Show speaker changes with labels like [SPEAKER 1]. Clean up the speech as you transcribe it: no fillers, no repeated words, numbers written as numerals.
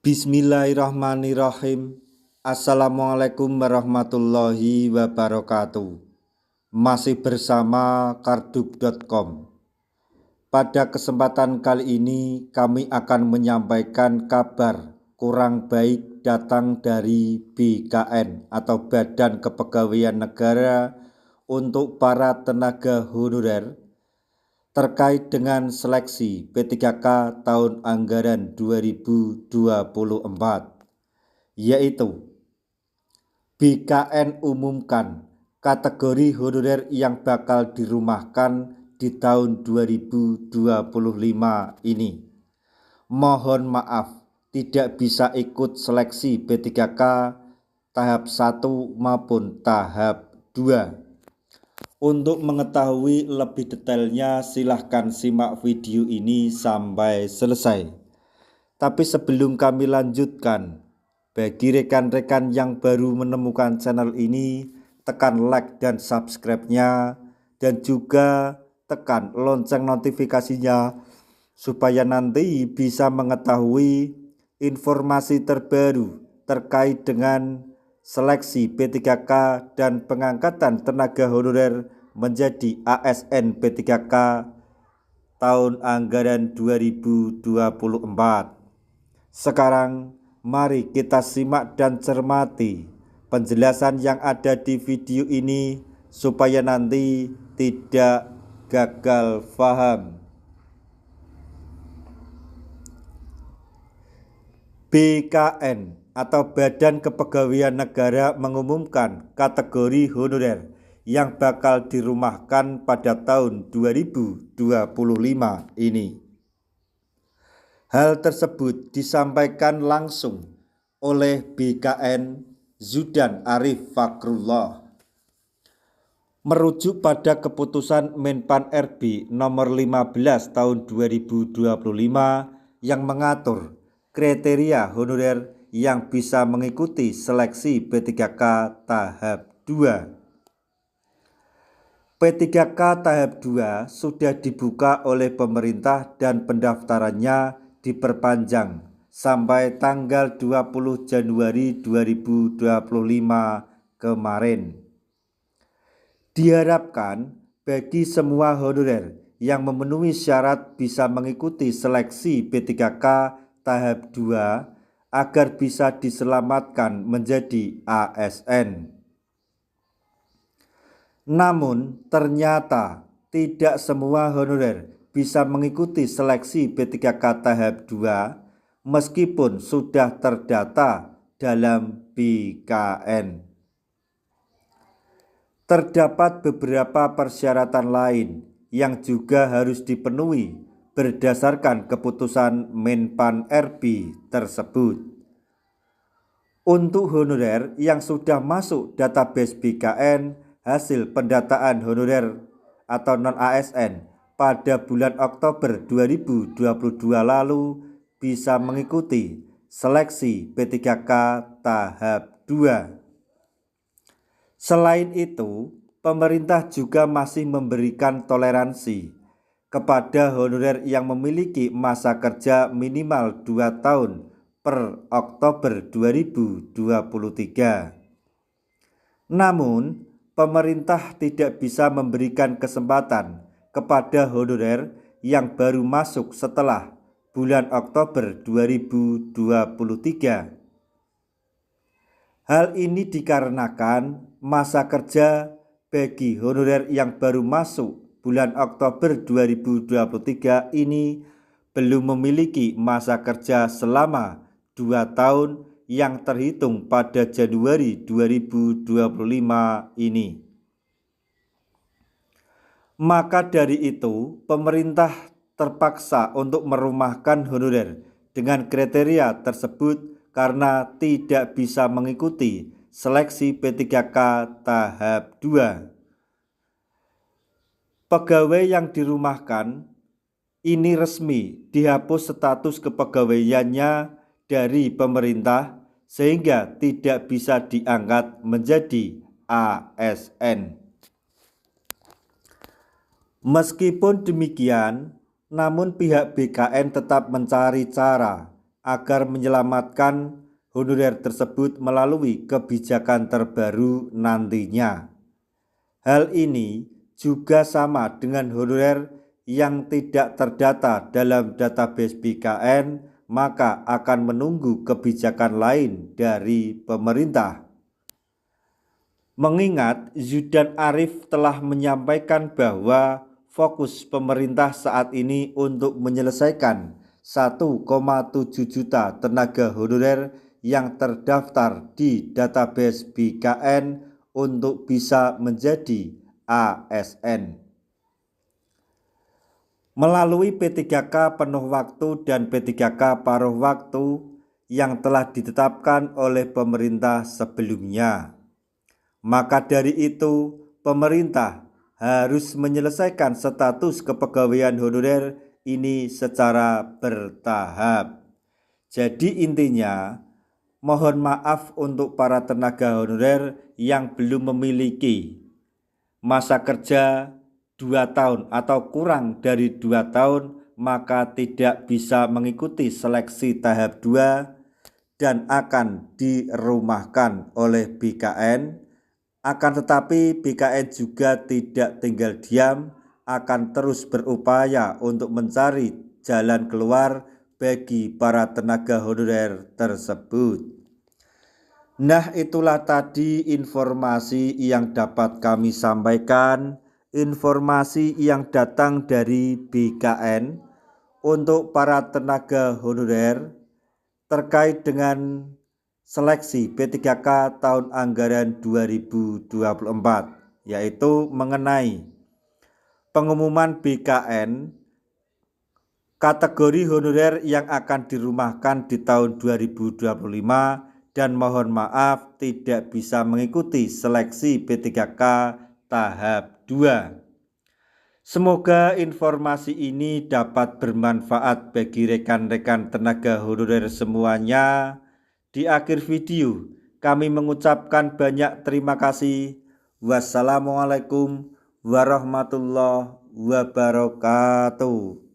[SPEAKER 1] Bismillahirrahmanirrahim. Assalamualaikum warahmatullahi wabarakatuh. Masih bersama kardub.com. Pada kesempatan kali ini kami akan menyampaikan kabar kurang baik datang dari BKN atau Badan Kepegawaian Negara untuk para tenaga honorer terkait dengan seleksi P3K tahun anggaran 2024, yaitu BKN umumkan kategori honorer yang bakal dirumahkan di tahun 2025 ini. Mohon maaf tidak bisa ikut seleksi P3K tahap 1 maupun tahap 2. Untuk mengetahui lebih detailnya silahkan simak video ini sampai selesai. Tapi sebelum kami lanjutkan, bagi rekan-rekan yang baru menemukan channel ini, tekan like dan subscribe-nya, dan juga tekan lonceng notifikasinya supaya nanti bisa mengetahui informasi terbaru terkait dengan seleksi P3K dan pengangkatan tenaga honorer menjadi ASN P3K tahun anggaran 2024. Sekarang mari kita simak dan cermati penjelasan yang ada di video ini supaya nanti tidak gagal paham. BKN atau Badan Kepegawaian Negara mengumumkan kategori honorer yang bakal dirumahkan pada tahun 2025 ini. Hal tersebut disampaikan langsung oleh BKN Zudan Arif Fakrullah merujuk pada keputusan Menpan RB nomor 15 tahun 2025 yang mengatur kriteria honorer yang bisa mengikuti seleksi P3K tahap 2. P3K tahap 2 sudah dibuka oleh pemerintah dan pendaftarannya diperpanjang sampai tanggal 20 Januari 2025 kemarin. Diharapkan bagi semua honorer yang memenuhi syarat bisa mengikuti seleksi P3K tahap 2 agar bisa diselamatkan menjadi ASN. Namun ternyata tidak semua honorer bisa mengikuti seleksi P3K tahap 2 meskipun sudah terdata dalam BKN. Terdapat beberapa persyaratan lain yang juga harus dipenuhi berdasarkan keputusan Menpan RB tersebut. Untuk honorer yang sudah masuk database BKN hasil pendataan honorer atau non-ASN pada bulan Oktober 2022 lalu bisa mengikuti seleksi P3K tahap 2. Selain itu, pemerintah juga masih memberikan toleransi kepada honorer yang memiliki masa kerja minimal 2 tahun per Oktober 2023. Namun, pemerintah tidak bisa memberikan kesempatan kepada honorer yang baru masuk setelah bulan Oktober 2023. Hal ini dikarenakan masa kerja bagi honorer yang baru masuk bulan Oktober 2023 ini belum memiliki masa kerja selama 2 tahun yang terhitung pada Januari 2025 ini. Maka dari itu, pemerintah terpaksa untuk merumahkan honorer dengan kriteria tersebut karena tidak bisa mengikuti seleksi P3K tahap 2. Pegawai yang dirumahkan ini resmi dihapus status kepegawaiannya dari pemerintah sehingga tidak bisa diangkat menjadi ASN. Meskipun demikian, namun pihak BKN tetap mencari cara agar menyelamatkan honorer tersebut melalui kebijakan terbaru nantinya. Hal ini juga sama dengan honorer yang tidak terdata dalam database BKN, maka akan menunggu kebijakan lain dari pemerintah. Mengingat Zudan Arif telah menyampaikan bahwa fokus pemerintah saat ini untuk menyelesaikan 1,7 juta tenaga honorer yang terdaftar di database BKN untuk bisa menjadi ASN. Melalui P3K penuh waktu dan P3K paruh waktu yang telah ditetapkan oleh pemerintah sebelumnya. Maka dari itu, pemerintah harus menyelesaikan status kepegawaian honorer ini secara bertahap. Jadi intinya, mohon maaf untuk para tenaga honorer yang belum memiliki masa kerja 2 tahun atau kurang dari 2 tahun, maka tidak bisa mengikuti seleksi tahap 2 dan akan dirumahkan oleh BKN. Akan tetapi BKN juga tidak tinggal diam, akan terus berupaya untuk mencari jalan keluar bagi para tenaga honorer tersebut. Nah, itulah tadi informasi yang dapat kami sampaikan, informasi yang datang dari BKN untuk para tenaga honorer terkait dengan seleksi P3K tahun anggaran 2024, yaitu mengenai pengumuman BKN kategori honorer yang akan dirumahkan di tahun 2025 dan mohon maaf tidak bisa mengikuti seleksi P3K tahap 2. Semoga informasi ini dapat bermanfaat bagi rekan-rekan tenaga honorer semuanya. Di akhir video, kami mengucapkan banyak terima kasih. Wassalamualaikum warahmatullahi wabarakatuh.